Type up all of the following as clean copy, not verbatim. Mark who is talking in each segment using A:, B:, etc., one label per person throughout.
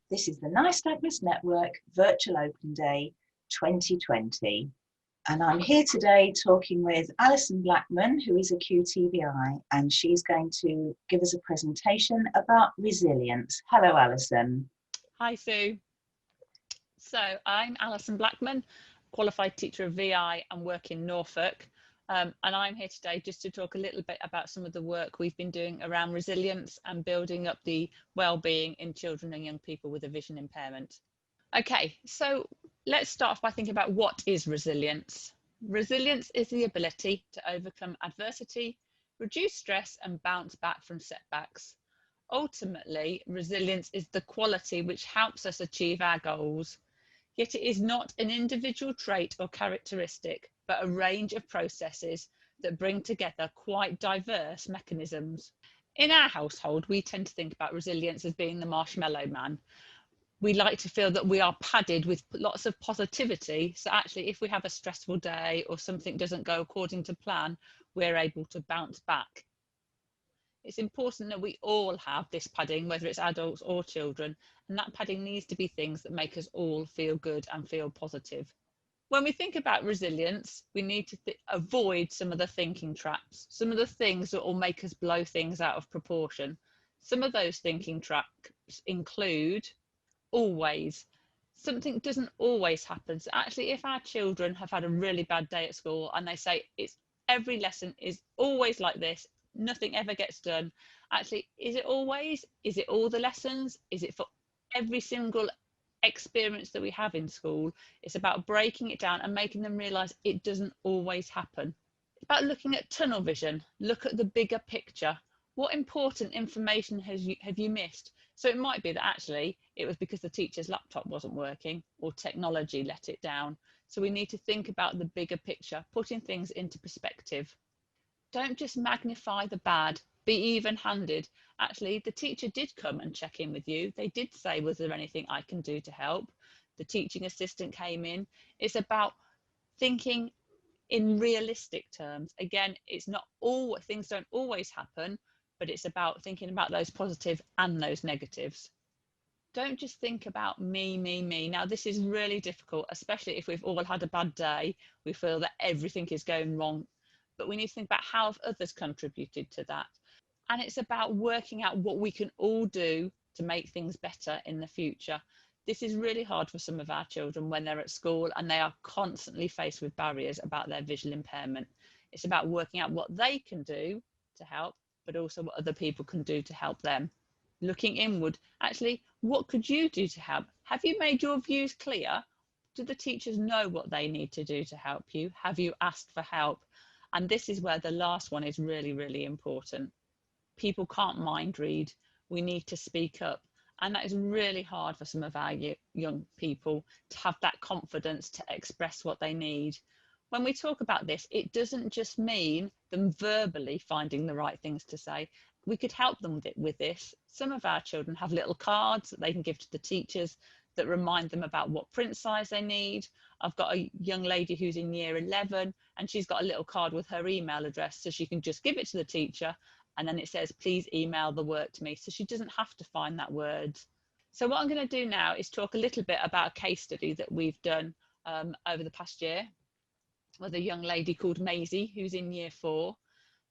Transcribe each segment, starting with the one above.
A: This is the Nystagmus Network Virtual Open Day 2020. And I'm here today talking with Alison Blackman, who is a QTVI, and she's going to give us a presentation about resilience. Hello, Alison.
B: Hi, Sue. So I'm Alison Blackman, qualified teacher of VI and work in Norfolk. And I'm here today just to talk a little bit about some of the work we've been doing around resilience and building up the well-being in children and young people with a vision impairment. Okay, so let's start off by thinking about what is resilience. Resilience is the ability to overcome adversity, reduce stress and bounce back from setbacks. Ultimately, resilience is the quality which helps us achieve our goals. Yet it is not an individual trait or characteristic, but a range of processes that bring together quite diverse mechanisms. In our household, we tend to think about resilience as being the marshmallow man. We like to feel that we are padded with lots of positivity. So actually, if we have a stressful day or something doesn't go according to plan, we're able to bounce back. It's important that we all have this padding, whether it's adults or children, and that padding needs to be things that make us all feel good and feel positive. When we think about resilience, we need to avoid some of the thinking traps, some of the things that will make us blow things out of proportion. Some of those thinking traps include always. Something doesn't always happen. So actually, if our children have had a really bad day at school and they say every lesson is always like this, nothing ever gets done. Actually, is it always? Is it all the lessons? Is it for every single experience that we have in school? It's about breaking it down and making them realise it doesn't always happen. It's about looking at tunnel vision. Look at the bigger picture. What important information have you missed? So it might be that actually it was because the teacher's laptop wasn't working or technology let it down. So we need to think about the bigger picture, putting things into perspective. Don't just magnify the bad, be even-handed. Actually, the teacher did come and check in with you. They did say, was there anything I can do to help? The teaching assistant came in. It's about thinking in realistic terms. Again, it's not all, things don't always happen, but it's about thinking about those positive and those negatives. Don't just think about me, me, me. Now, this is really difficult, especially if we've all had a bad day. We feel that everything is going wrong. But we need to think about how have others contributed to that. And it's about working out what we can all do to make things better in the future. This is really hard for some of our children when they're at school and they are constantly faced with barriers about their visual impairment. It's about working out what they can do to help, but also what other people can do to help them. Looking inward, actually, what could you do to help? Have you made your views clear? Do the teachers know what they need to do to help you? Have you asked for help? And this is where the last one is really, really important. People can't mind read. We need to speak up. And that is really hard for some of our young people to have that confidence to express what they need. When we talk about this, it doesn't just mean them verbally finding the right things to say. We could help them with this. Some of our children have little cards that they can give to the teachers that remind them about what print size they need. I've got a young lady who's in year 11 and she's got a little card with her email address, so she can just give it to the teacher and then it says, please email the work to me, so she doesn't have to find that word. So what I'm going to do now is talk a little bit about a case study that we've done over the past year with a young lady called Maisie who's in year 4.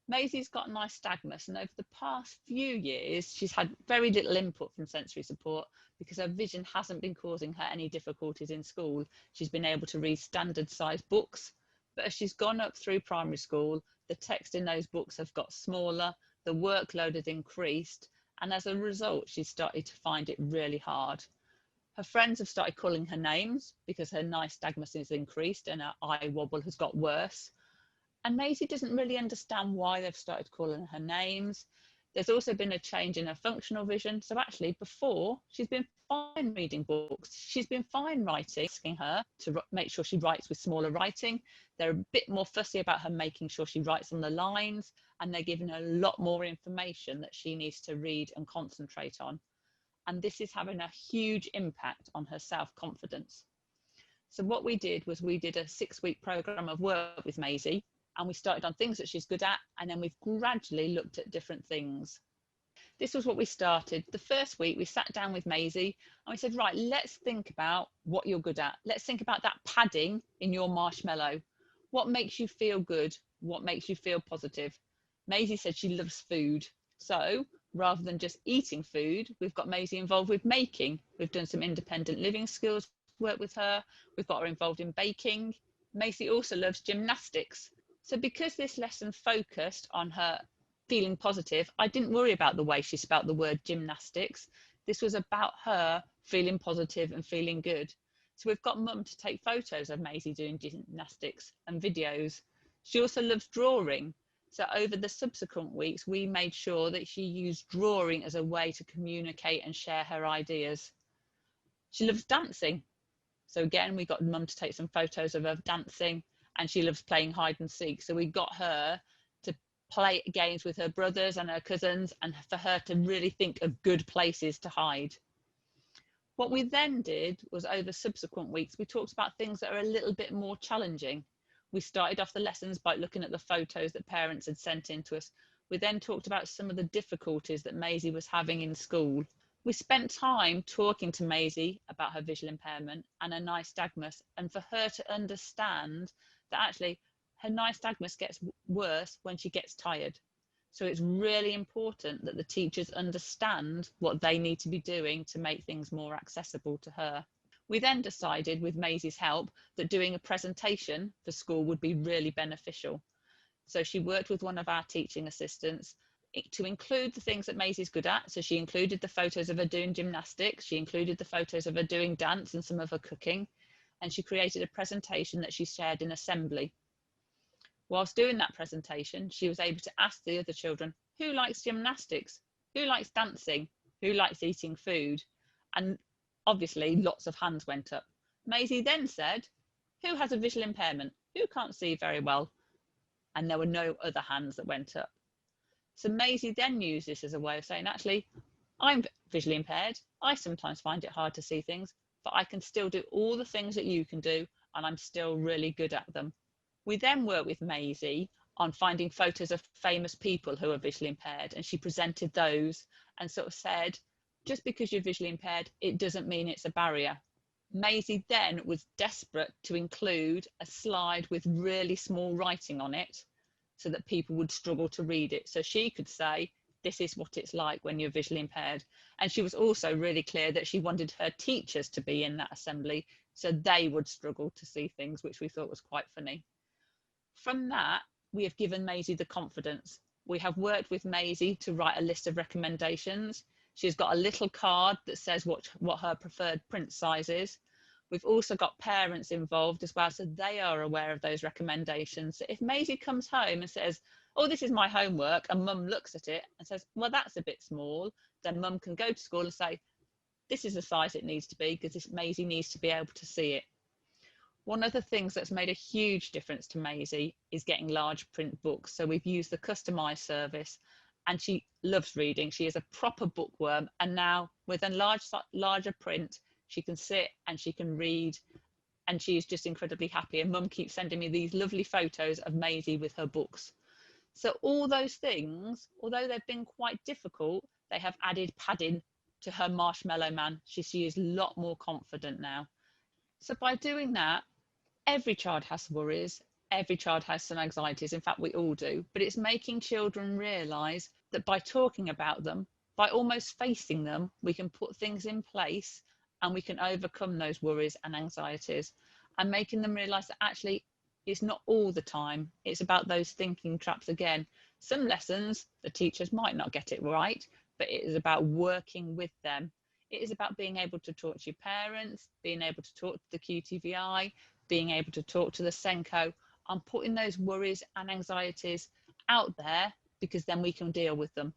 B: Maisie's got nystagmus, and over the past few years she's had very little input from sensory support because her vision hasn't been causing her any difficulties in school. She's been able to read standard sized books, but as she's gone up through primary school, the text in those books have got smaller, the workload has increased, and as a result she's started to find it really hard. Her friends have started calling her names because her nystagmus has increased and her eye wobble has got worse. And Maisie doesn't really understand why they've started calling her names. There's also been a change in her functional vision. So actually before, she's been fine reading books. She's been fine writing, asking her to make sure she writes with smaller writing. They're a bit more fussy about her making sure she writes on the lines, and they're giving her a lot more information that she needs to read and concentrate on. And this is having a huge impact on her self-confidence. So what we did was we did a 6-week program of work with Maisie, and we started on things that she's good at, and then we've gradually looked at different things. This was what we started. The first week we sat down with Maisie and we said, right, let's think about what you're good at. Let's think about that padding in your marshmallow. What makes you feel good? What makes you feel positive? Maisie said she loves food. So rather than just eating food, we've got Maisie involved with making. We've done some independent living skills work with her. We've got her involved in baking. Maisie also loves gymnastics. So because this lesson focused on her feeling positive, I didn't worry about the way she spelt the word gymnastics. This was about her feeling positive and feeling good. So we've got Mum to take photos of Maisie doing gymnastics and videos. She also loves drawing. So over the subsequent weeks, we made sure that she used drawing as a way to communicate and share her ideas. She loves dancing. So again, we got Mum to take some photos of her dancing, and she loves playing hide and seek. So we got her to play games with her brothers and her cousins, and for her to really think of good places to hide. What we then did was, over subsequent weeks, we talked about things that are a little bit more challenging. We started off the lessons by looking at the photos that parents had sent in to us. We then talked about some of the difficulties that Maisie was having in school. We spent time talking to Maisie about her visual impairment and her nystagmus, and for her to understand that actually her nystagmus gets worse when she gets tired. So it's really important that the teachers understand what they need to be doing to make things more accessible to her. We then decided, with Maisie's help, that doing a presentation for school would be really beneficial. So she worked with one of our teaching assistants to include the things that Maisie's good at. So she included the photos of her doing gymnastics, she included the photos of her doing dance and some of her cooking, and she created a presentation that she shared in assembly. Whilst doing that presentation, she was able to ask the other children, who likes gymnastics? Who likes dancing? Who likes eating food? And obviously lots of hands went up. Maisie then said, who has a visual impairment? Who can't see very well? And there were no other hands that went up. So Maisie then used this as a way of saying, actually, I'm visually impaired. I sometimes find it hard to see things, but I can still do all the things that you can do, and I'm still really good at them. We then worked with Maisie on finding photos of famous people who are visually impaired, and she presented those and sort of said, just because you're visually impaired, it doesn't mean it's a barrier. Maisie then was desperate to include a slide with really small writing on it so that people would struggle to read it. So she could say, this is what it's like when you're visually impaired. And she was also really clear that she wanted her teachers to be in that assembly so they would struggle to see things, which we thought was quite funny. From that, we have given Maisie the confidence. We have worked with Maisie to write a list of recommendations. She's got a little card that says what her preferred print size is. We've also got parents involved as well, so they are aware of those recommendations. So if Maisie comes home and says, oh, this is my homework, and Mum looks at it and says, well, that's a bit small, then Mum can go to school and say, this is the size it needs to be, because Maisie needs to be able to see it. One of the things that's made a huge difference to Maisie is getting large print books. So we've used the customised service, and she loves reading. She is a proper bookworm, and now with a larger print, she can sit and she can read, and she is just incredibly happy. And Mum keeps sending me these lovely photos of Maisie with her books. So all those things, although they've been quite difficult, they have added padding to her marshmallow man. She is a lot more confident now. So by doing that, every child has worries, every child has some anxieties. In fact, we all do. But it's making children realise that by talking about them, by almost facing them, we can put things in place and we can overcome those worries and anxieties, and making them realise that actually it's not all the time. It's about those thinking traps again. Some lessons, the teachers might not get it right, but it is about working with them. It is about being able to talk to your parents, being able to talk to the QTVI, being able to talk to the Senko, and putting those worries and anxieties out there, because then we can deal with them.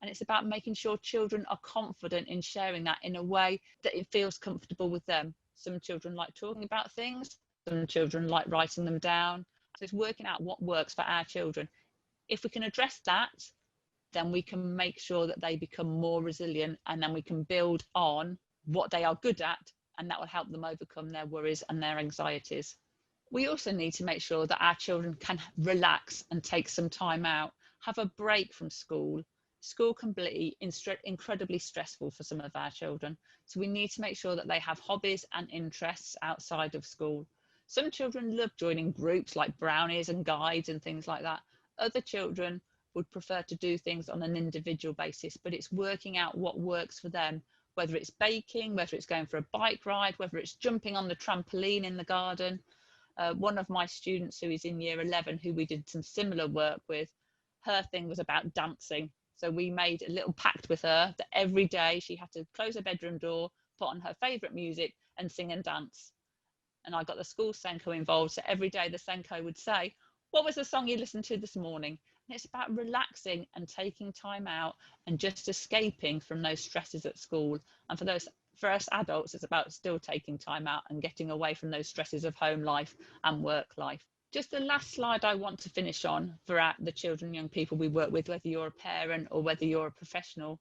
B: And it's about making sure children are confident in sharing that in a way that it feels comfortable with them. Some children like talking about things, some children like writing them down. So it's working out what works for our children. If we can address that, then we can make sure that they become more resilient, and then we can build on what they are good at, and that will help them overcome their worries and their anxieties. We also need to make sure that our children can relax and take some time out, have a break from school. School can be incredibly stressful for some of our children. So we need to make sure that they have hobbies and interests outside of school. Some children love joining groups like brownies and guides and things like that. Other children would prefer to do things on an individual basis, but it's working out what works for them, whether it's baking, whether it's going for a bike ride, whether it's jumping on the trampoline in the garden. One of my students who is in year 11, who we did some similar work with, her thing was about dancing. So we made a little pact with her that every day she had to close her bedroom door, put on her favourite music and sing and dance. And I got the school Senko involved. So every day the Senko would say, what was the song you listened to this morning? And it's about relaxing and taking time out and just escaping from those stresses at school. And for us adults, it's about still taking time out and getting away from those stresses of home life and work life. Just the last slide I want to finish on for the children and young people we work with, whether you're a parent or whether you're a professional,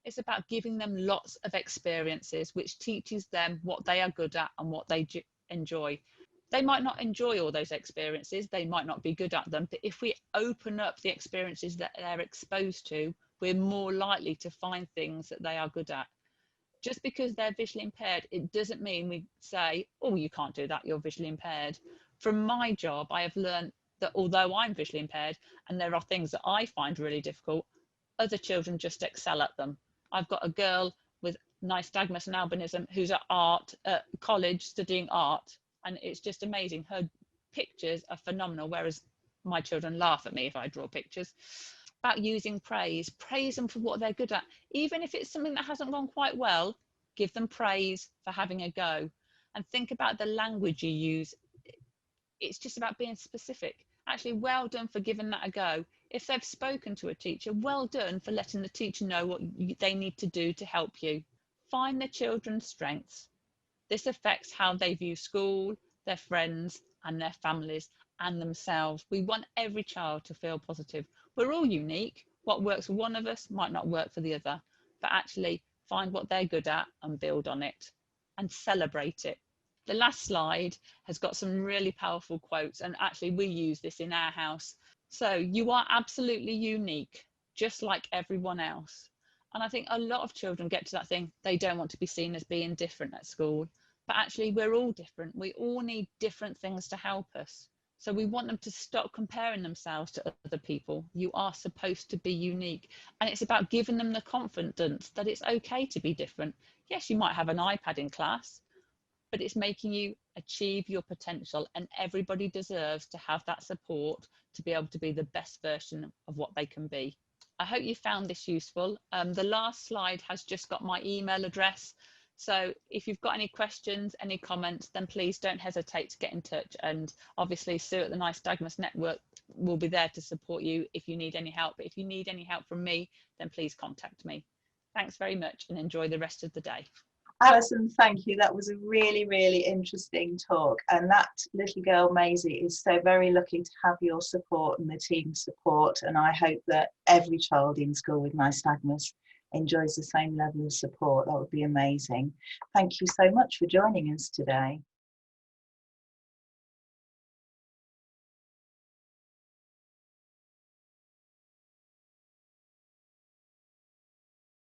B: it's about giving them lots of experiences, which teaches them what they are good at and what they enjoy. They might not enjoy all those experiences, they might not be good at them, but if we open up the experiences that they're exposed to, we're more likely to find things that they are good at. Just because they're visually impaired, it doesn't mean we say, oh, you can't do that, you're visually impaired. From my job, I have learned that although I'm visually impaired and there are things that I find really difficult, other children just excel at them. I've got a girl with nystagmus and albinism who's at college studying art, and it's just amazing. Her pictures are phenomenal, whereas my children laugh at me if I draw pictures. About using praise them for what they're good at. Even if it's something that hasn't gone quite well, give them praise for having a go. And think about the language you use. It's just about being specific. Actually, well done for giving that a go. If they've spoken to a teacher, well done for letting the teacher know what they need to do to help you. Find the children's strengths. This affects how they view school, their friends and their families and themselves. We want every child to feel positive. We're all unique. What works for one of us might not work for the other, but actually find what they're good at and build on it and celebrate it. The last slide has got some really powerful quotes, and actually we use this in our house. So you are absolutely unique, just like everyone else. And I think a lot of children get to that thing, they don't want to be seen as being different at school, but actually we're all different. We all need different things to help us. So we want them to stop comparing themselves to other people. You are supposed to be unique. And it's about giving them the confidence that it's okay to be different. Yes, you might have an iPad in class, but it's making you achieve your potential, and everybody deserves to have that support to be able to be the best version of what they can be. I hope you found this useful. The last slide has just got my email address. So if you've got any questions, any comments, then please don't hesitate to get in touch. And obviously Sue at the Nystagmus Network will be there to support you if you need any help. But if you need any help from me, then please contact me. Thanks very much and enjoy the rest of the day.
A: Alison, thank you. That was a really, really interesting talk. And that little girl, Maisie, is so very lucky to have your support and the team's support. And I hope that every child in school with nystagmus enjoys the same level of support. That would be amazing. Thank you so much for joining us today.